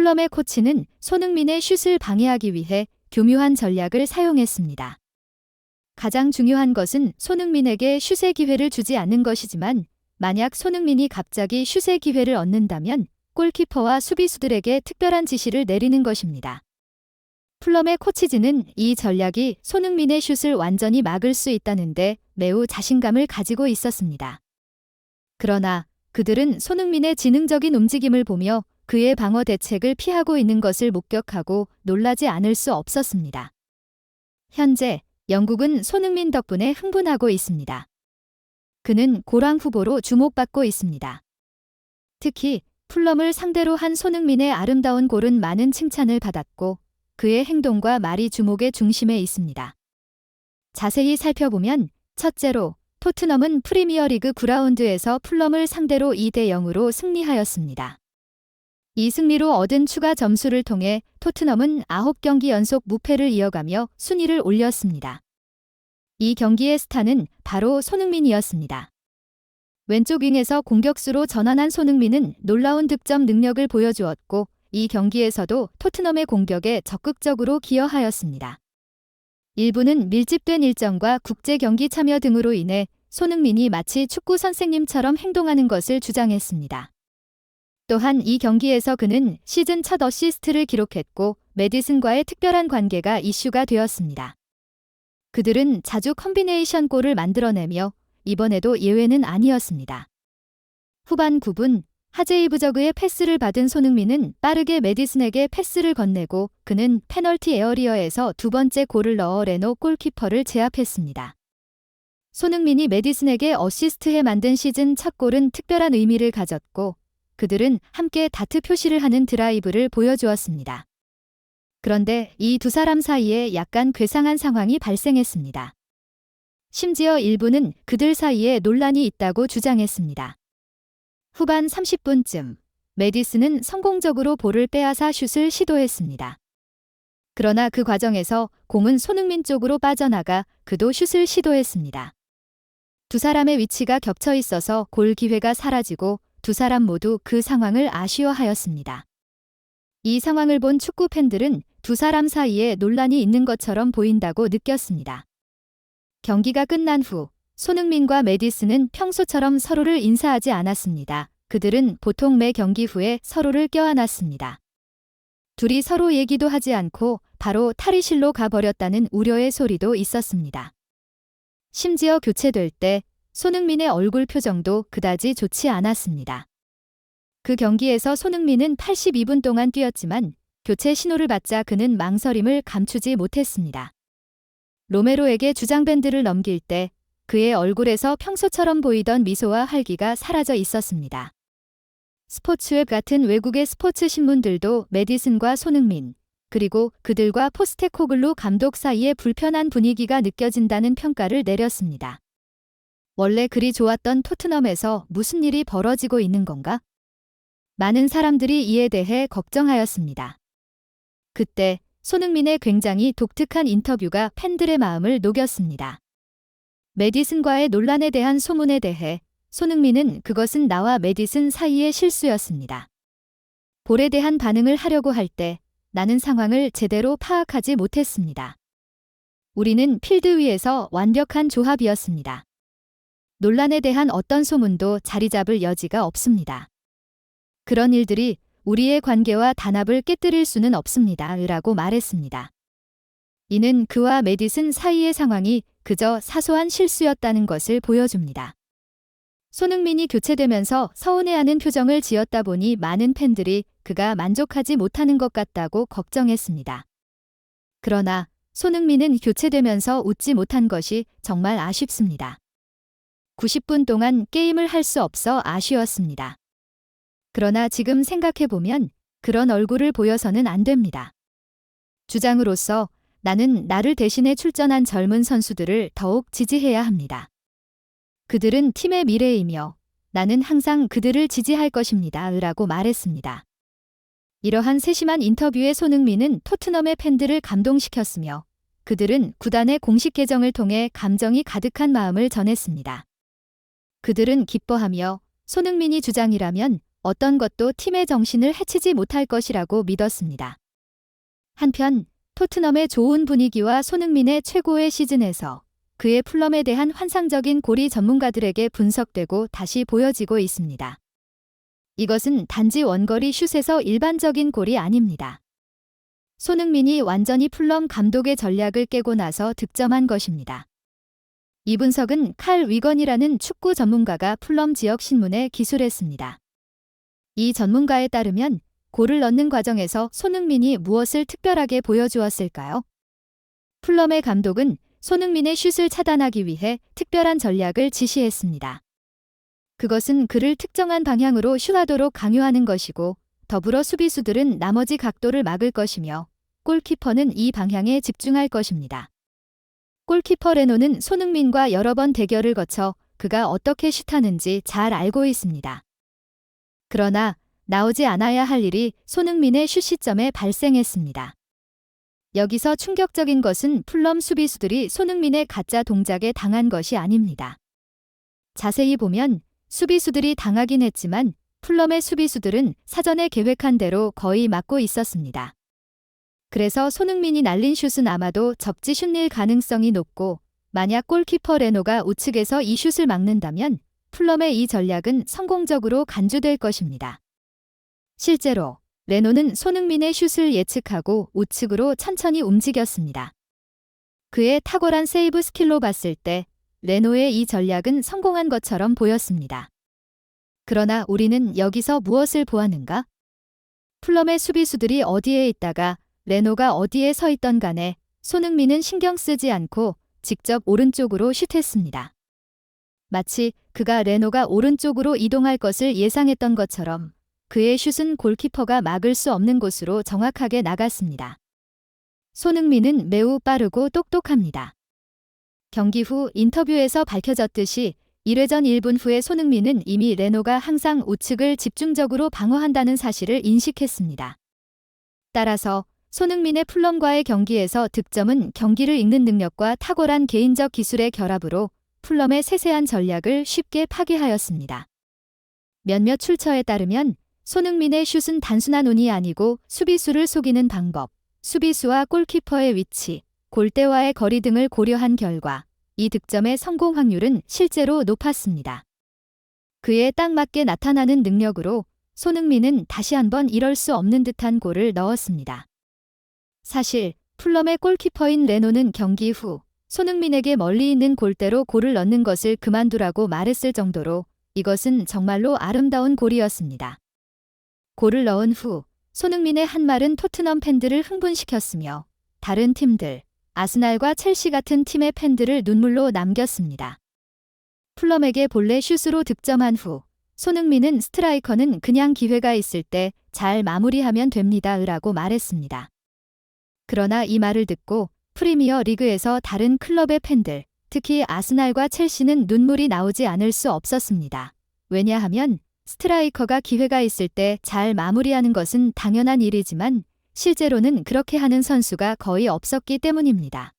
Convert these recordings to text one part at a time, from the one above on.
풀럼의 코치는 손흥민의 슛을 방해하기 위해 교묘한 전략을 사용했습니다. 가장 중요한 것은 손흥민에게 슛의 기회를 주지 않는 것이지만 만약 손흥민이 갑자기 슛의 기회를 얻는다면 골키퍼와 수비수들에게 특별한 지시를 내리는 것입니다. 풀럼의 코치진은 이 전략이 손흥민의 슛을 완전히 막을 수 있다는데 매우 자신감을 가지고 있었습니다. 그러나 그들은 손흥민의 지능적인 움직임을 보며 그의 방어 대책을 피하고 있는 것을 목격하고 놀라지 않을 수 없었습니다. 현재 영국은 손흥민 덕분에 흥분하고 있습니다. 그는 고랑 후보로 주목받고 있습니다. 특히 풀럼을 상대로 한 손흥민의 아름다운 골은 많은 칭찬을 받았고 그의 행동과 말이 주목의 중심에 있습니다. 자세히 살펴보면 첫째로 토트넘은 프리미어리그 9라운드에서 풀럼을 상대로 2대0으로 승리하였습니다. 이 승리로 얻은 추가 점수를 통해 토트넘은 9경기 연속 무패를 이어가며 순위를 올렸습니다. 이 경기의 스타는 바로 손흥민이었습니다. 왼쪽 윙에서 공격수로 전환한 손흥민은 놀라운 득점 능력을 보여주었고 이 경기에서도 토트넘의 공격에 적극적으로 기여하였습니다. 일부는 밀집된 일정과 국제 경기 참여 등으로 인해 손흥민이 마치 축구 선생님처럼 행동하는 것을 주장했습니다. 또한 이 경기에서 그는 시즌 첫 어시스트를 기록했고 매디슨과의 특별한 관계가 이슈가 되었습니다. 그들은 자주 컴비네이션 골을 만들어내며 이번에도 예외는 아니었습니다. 후반 9분 하제이브저그의 패스를 받은 손흥민은 빠르게 매디슨에게 패스를 건네고 그는 페널티 에어리어에서 두 번째 골을 넣어 레노 골키퍼를 제압했습니다. 손흥민이 매디슨에게 어시스트해 만든 시즌 첫 골은 특별한 의미를 가졌고 그들은 함께 다트 표시를 하는 드라이브를 보여주었습니다. 그런데 이 두 사람 사이에 약간 괴상한 상황이 발생했습니다. 심지어 일부는 그들 사이에 논란이 있다고 주장했습니다. 후반 30분쯤 매디슨은 성공적으로 볼을 빼앗아 슛을 시도했습니다. 그러나 그 과정에서 공은 손흥민 쪽으로 빠져나가 그도 슛을 시도했습니다. 두 사람의 위치가 겹쳐 있어서 골 기회가 사라지고 두 사람 모두 그 상황을 아쉬워하였습니다. 이 상황을 본 축구 팬들은 두 사람 사이에 논란이 있는 것처럼 보인다고 느꼈습니다. 경기가 끝난 후 손흥민과 매디슨은 평소처럼 서로를 인사하지 않았습니다. 그들은 보통 매 경기 후에 서로를 껴안았습니다. 둘이 서로 얘기도 하지 않고 바로 탈의실로 가버렸다는 우려의 소리도 있었습니다. 심지어 교체될 때 손흥민의 얼굴 표정도 그다지 좋지 않았습니다. 그 경기에서 손흥민은 82분 동안 뛰었지만 교체 신호를 받자 그는 망설임을 감추지 못했습니다. 로메로에게 주장밴드를 넘길 때 그의 얼굴에서 평소처럼 보이던 미소와 활기가 사라져 있었습니다. 스포츠웹 같은 외국의 스포츠 신문들도 매디슨과 손흥민, 그리고 그들과 포스테코글루 감독 사이에 불편한 분위기가 느껴진다는 평가를 내렸습니다. 원래 그리 좋았던 토트넘에서 무슨 일이 벌어지고 있는 건가? 많은 사람들이 이에 대해 걱정하였습니다. 그때 손흥민의 굉장히 독특한 인터뷰가 팬들의 마음을 녹였습니다. 매디슨과의 논란에 대한 소문에 대해 손흥민은 그것은 나와 매디슨 사이의 실수였습니다. 볼에 대한 반응을 하려고 할 때 나는 상황을 제대로 파악하지 못했습니다. 우리는 필드 위에서 완벽한 조합이었습니다. 논란에 대한 어떤 소문도 자리 잡을 여지가 없습니다. 그런 일들이 우리의 관계와 단합을 깨뜨릴 수는 없습니다. 라고 말했습니다. 이는 그와 매디슨 사이의 상황이 그저 사소한 실수였다는 것을 보여줍니다. 손흥민이 교체되면서 서운해하는 표정을 지었다 보니 많은 팬들이 그가 만족하지 못하는 것 같다고 걱정했습니다. 그러나 손흥민은 교체되면서 웃지 못한 것이 정말 아쉽습니다. 90분 동안 게임을 할 수 없어 아쉬웠습니다. 그러나 지금 생각해보면 그런 얼굴을 보여서는 안 됩니다. 주장으로서 나는 나를 대신해 출전한 젊은 선수들을 더욱 지지해야 합니다. 그들은 팀의 미래이며 나는 항상 그들을 지지할 것입니다. 라고 말했습니다. 이러한 세심한 인터뷰에 손흥민은 토트넘의 팬들을 감동시켰으며 그들은 구단의 공식 계정을 통해 감정이 가득한 마음을 전했습니다. 그들은 기뻐하며 손흥민이 주장이라면 어떤 것도 팀의 정신을 해치지 못할 것이라고 믿었습니다. 한편 토트넘의 좋은 분위기와 손흥민의 최고의 시즌에서 그의 풀럼에 대한 환상적인 골이 전문가들에게 분석되고 다시 보여지고 있습니다. 이것은 단지 원거리 슛에서 일반적인 골이 아닙니다. 손흥민이 완전히 풀럼 감독의 전략을 깨고 나서 득점한 것입니다. 이 분석은 칼 위건이라는 축구 전문가가 풀럼 지역 신문에 기술했습니다. 이 전문가에 따르면 골을 넣는 과정에서 손흥민이 무엇을 특별하게 보여주었을까요? 풀럼의 감독은 손흥민의 슛을 차단하기 위해 특별한 전략을 지시했습니다. 그것은 그를 특정한 방향으로 슛하도록 강요하는 것이고 더불어 수비수들은 나머지 각도를 막을 것이며 골키퍼는 이 방향에 집중할 것입니다. 골키퍼 레노는 손흥민과 여러 번 대결을 거쳐 그가 어떻게 슛하는지 잘 알고 있습니다. 그러나 나오지 않아야 할 일이 손흥민의 슛 시점에 발생했습니다. 여기서 충격적인 것은 풀럼 수비수들이 손흥민의 가짜 동작에 당한 것이 아닙니다. 자세히 보면 수비수들이 당하긴 했지만 풀럼의 수비수들은 사전에 계획한 대로 거의 막고 있었습니다. 그래서 손흥민이 날린 슛은 아마도 접지 슛일 가능성이 높고 만약 골키퍼 레노가 우측에서 이 슛을 막는다면 풀럼의 이 전략은 성공적으로 간주될 것입니다. 실제로 레노는 손흥민의 슛을 예측하고 우측으로 천천히 움직였습니다. 그의 탁월한 세이브 스킬로 봤을 때 레노의 이 전략은 성공한 것처럼 보였습니다. 그러나 우리는 여기서 무엇을 보았는가? 풀럼의 수비수들이 어디에 있다가 레노가 어디에 서 있던 간에 손흥민은 신경 쓰지 않고 직접 오른쪽으로 슛했습니다. 마치 그가 레노가 오른쪽으로 이동할 것을 예상했던 것처럼 그의 슛은 골키퍼가 막을 수 없는 곳으로 정확하게 나갔습니다. 손흥민은 매우 빠르고 똑똑합니다. 경기 후 인터뷰에서 밝혀졌듯이 1회전 1분 후에 손흥민은 이미 레노가 항상 우측을 집중적으로 방어한다는 사실을 인식했습니다. 따라서 손흥민의 풀럼과의 경기에서 득점은 경기를 읽는 능력과 탁월한 개인적 기술의 결합으로 풀럼의 세세한 전략을 쉽게 파괴하였습니다. 몇몇 출처에 따르면 손흥민의 슛은 단순한 운이 아니고 수비수를 속이는 방법, 수비수와 골키퍼의 위치, 골대와의 거리 등을 고려한 결과 이 득점의 성공 확률은 실제로 높았습니다. 그에 딱 맞게 나타나는 능력으로 손흥민은 다시 한번 이럴 수 없는 듯한 골을 넣었습니다. 사실 풀럼의 골키퍼인 레노는 경기 후 손흥민에게 멀리 있는 골대로 골을 넣는 것을 그만두라고 말했을 정도로 이것은 정말로 아름다운 골이었습니다. 골을 넣은 후 손흥민의 한 말은 토트넘 팬들을 흥분시켰으며 다른 팀들, 아스날과 첼시 같은 팀의 팬들을 눈물로 남겼습니다. 풀럼에게 본래 슛으로 득점한 후 손흥민은 스트라이커는 그냥 기회가 있을 때 잘 마무리하면 됩니다 라고 말했습니다. 그러나 이 말을 듣고 프리미어 리그에서 다른 클럽의 팬들, 특히 아스날과 첼시는 눈물이 나오지 않을 수 없었습니다. 왜냐하면 스트라이커가 기회가 있을 때 잘 마무리하는 것은 당연한 일이지만 실제로는 그렇게 하는 선수가 거의 없었기 때문입니다.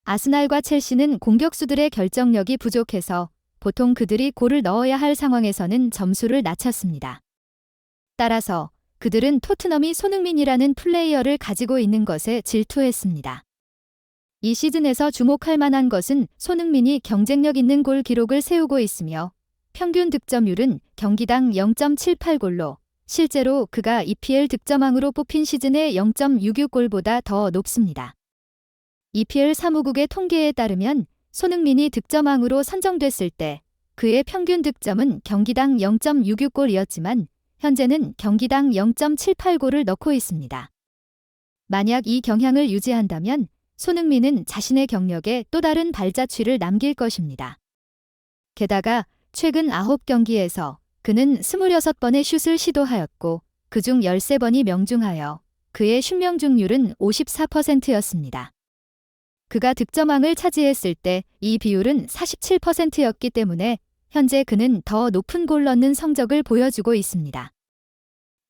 아스날과 첼시는 공격수들의 결정력이 부족해서 보통 그들이 골을 넣어야 할 상황에서는 점수를 낮췄습니다. 따라서 그들은 토트넘이 손흥민이라는 플레이어를 가지고 있는 것에 질투했습니다. 이 시즌에서 주목할 만한 것은 손흥민이 경쟁력 있는 골 기록을 세우고 있으며 평균 득점율은 경기당 0.78골로 실제로 그가 EPL 득점왕으로 뽑힌 시즌의 0.66골보다 더 높습니다. EPL 사무국의 통계에 따르면 손흥민이 득점왕으로 선정됐을 때 그의 평균 득점은 경기당 0.66골이었지만 현재는 경기당 0.78골을 넣고 있습니다. 만약 이 경향을 유지한다면 손흥민은 자신의 경력에 또 다른 발자취를 남길 것입니다. 게다가 최근 9경기에서 그는 26번의 슛을 시도하였고 그중 13번이 명중하여 그의 슛 명중률은 54%였습니다. 그가 득점왕을 차지했을 때 이 비율은 47%였기 때문에 현재 그는 더 높은 골 넣는 성적을 보여주고 있습니다.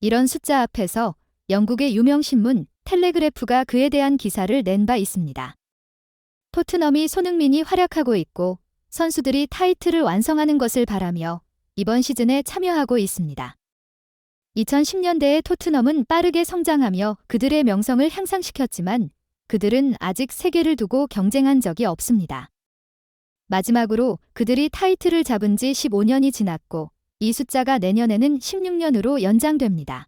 이런 숫자 앞에서 영국의 유명 신문 텔레그래프가 그에 대한 기사를 낸 바 있습니다. 토트넘이 손흥민이 활약하고 있고 선수들이 타이틀을 완성하는 것을 바라며 이번 시즌에 참여하고 있습니다. 2010년대의 토트넘은 빠르게 성장하며 그들의 명성을 향상시켰지만 그들은 아직 세계를 두고 경쟁한 적이 없습니다. 마지막으로 그들이 타이틀을 잡은 지 15년이 지났고 이 숫자가 내년에는 16년으로 연장됩니다.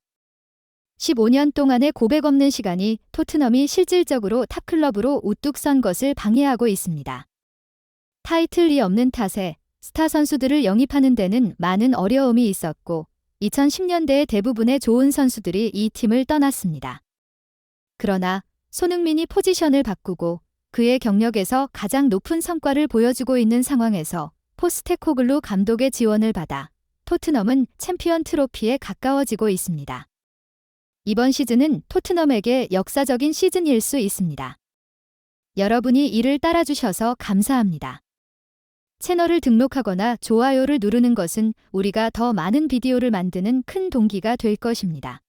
15년 동안의 고백 없는 시간이 토트넘이 실질적으로 탑클럽으로 우뚝 선 것을 방해하고 있습니다. 타이틀이 없는 탓에 스타 선수들을 영입하는 데는 많은 어려움이 있었고 2010년대의 대부분의 좋은 선수들이 이 팀을 떠났습니다. 그러나 손흥민이 포지션을 바꾸고 그의 경력에서 가장 높은 성과를 보여주고 있는 상황에서 포스테코글루 감독의 지원을 받아 토트넘은 챔피언 트로피에 가까워지고 있습니다. 이번 시즌은 토트넘에게 역사적인 시즌일 수 있습니다. 여러분이 이를 따라주셔서 감사합니다. 채널을 등록하거나 좋아요를 누르는 것은 우리가 더 많은 비디오를 만드는 큰 동기가 될 것입니다.